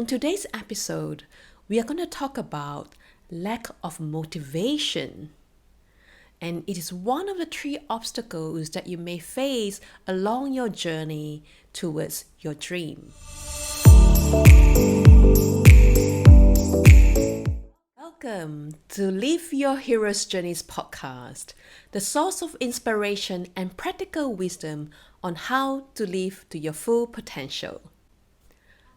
In today's episode, we are going to talk about lack of motivation. And it is one of the three obstacles that you may face along your journey towards your dream. Welcome to Live Your Hero's Journeys podcast, the source of inspiration and practical wisdom on how to live to your full potential.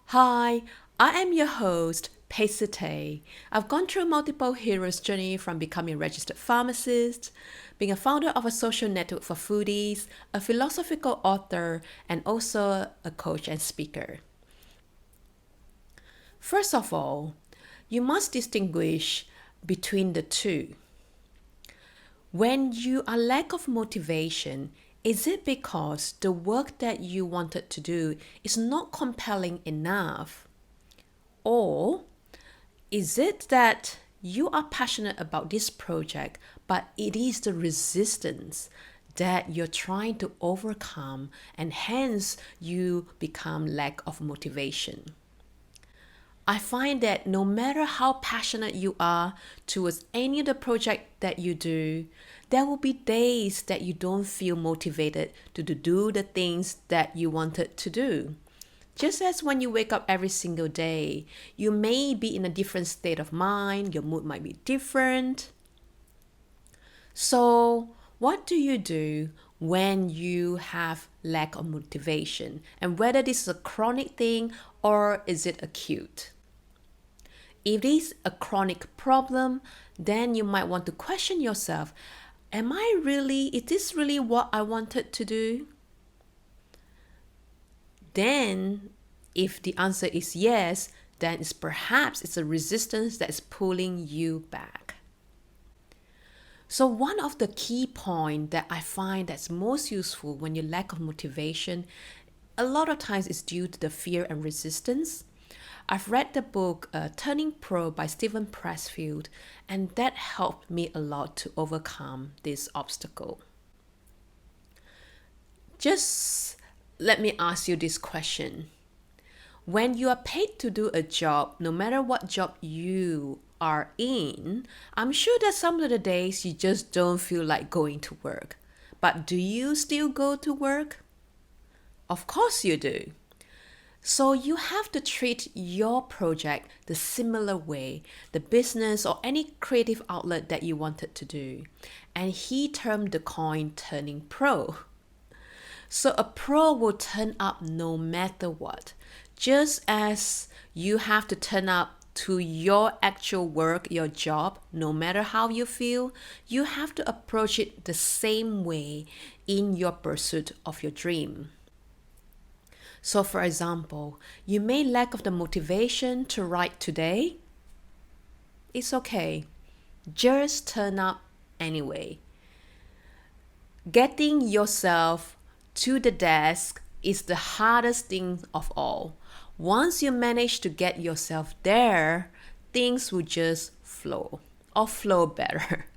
Hi, I am your host, Pheh Sze. I've gone through multiple hero's journey from becoming a registered pharmacist, being a founder of a social network for foodies, a philosophical author, and also a coach and speaker. First of all, you must distinguish between the two. When you are lack of motivation, is it because the work that you wanted to do is not compelling enough? Or is it that you are passionate about this project, but it is the resistance that you're trying to overcome and hence you become lack of motivation? I find that no matter how passionate you are towards any of the project that you do, there will be days that you don't feel motivated to do the things that you wanted to do. Just as when you wake up every single day, you may be in a different state of mind, your mood might be different. So, what do you do when you have lack of motivation? And whether this is a chronic thing or is it acute? If it is a chronic problem, then you might want to question yourself, is this really what I wanted to do? Then, if the answer is yes, then it's a resistance that is pulling you back. So one of the key points that I find that's most useful when you lack of motivation, a lot of times is due to the fear and resistance. I've read the book Turning Pro by Steven Pressfield, and that helped me a lot to overcome this obstacle. Just let me ask you this question. When you are paid to do a job, no matter what job you are in, I'm sure that some of the days you just don't feel like going to work. But do you still go to work? Of course you do. So you have to treat your project the similar way, the business or any creative outlet that you wanted to do. And he termed the coin turning pro. So a pro will turn up no matter what. Just as you have to turn up to your actual work, your job, no matter how you feel, you have to approach it the same way in your pursuit of your dream. So for example, you may lack of the motivation to write today. It's okay. Just turn up anyway. Getting yourself to the desk is the hardest thing of all. Once you manage to get yourself there, things will just flow better.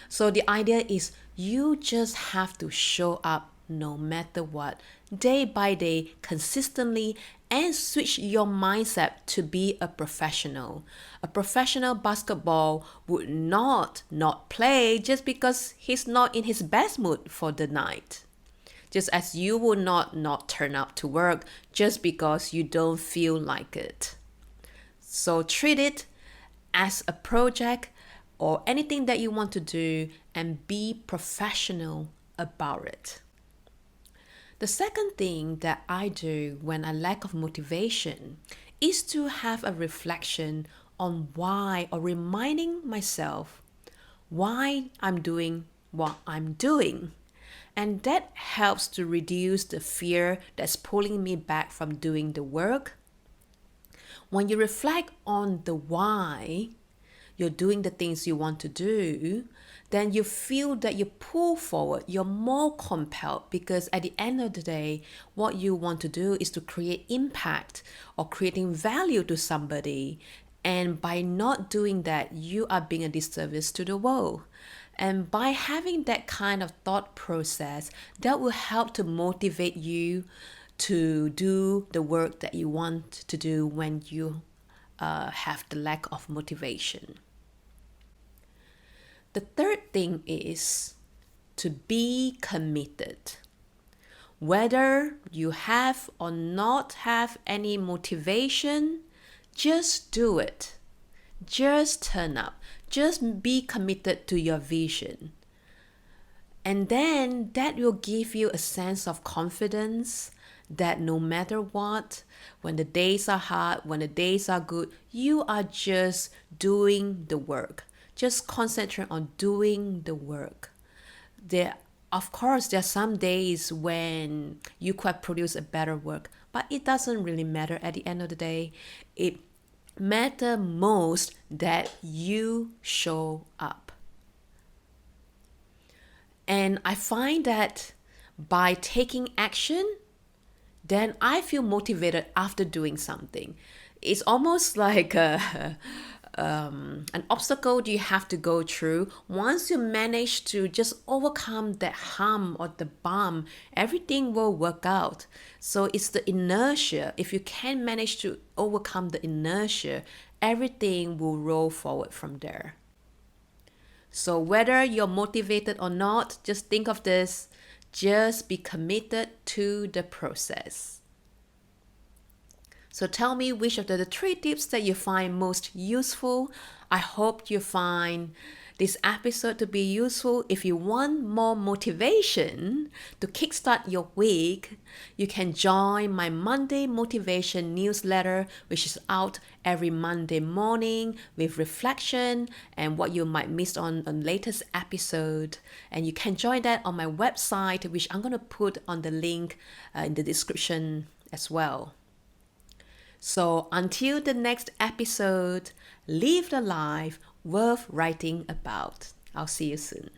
So the idea is you just have to show up no matter what, day by day, consistently, and switch your mindset to be a professional. A professional basketball would not play just because he's not in his best mood for the night. Just as you will not turn up to work just because you don't feel like it. So treat it as a project or anything that you want to do and be professional about it. The second thing that I do when I lack of motivation is to have a reflection on why, or reminding myself why I'm doing what I'm doing. And that helps to reduce the fear that's pulling me back from doing the work. When you reflect on the why you're doing the things you want to do, then you feel that you pull forward, you're more compelled because at the end of the day, what you want to do is to create impact or creating value to somebody. And by not doing that, you are being a disservice to the world. And by having that kind of thought process, that will help to motivate you to do the work that you want to do when you have the lack of motivation. The third thing is to be committed. Whether you have or not have any motivation, just do it. Just turn up. Just be committed to your vision. And then that will give you a sense of confidence that no matter what, when the days are hard, when the days are good, you are just doing the work. Just concentrate on doing the work. Of course, there are some days when you could produce a better work, but it doesn't really matter at the end of the day. It matters most that you show up. And I find that by taking action, then I feel motivated after doing something. It's almost like an obstacle you have to go through. Once you manage to just overcome that hump or the bump, everything will work out. So it's the inertia. If you can manage to overcome the inertia, everything will roll forward from there. So whether you're motivated or not, just think of this. Just be committed to the process. So tell me which of the 3 tips that you find most useful. I hope you find this episode to be useful. If you want more motivation to kickstart your week, you can join my Monday Motivation newsletter, which is out every Monday morning with reflection and what you might miss on the latest episode. And you can join that on my website, which I'm going to put on the link in the description as well. So until the next episode, live the life worth writing about. I'll see you soon.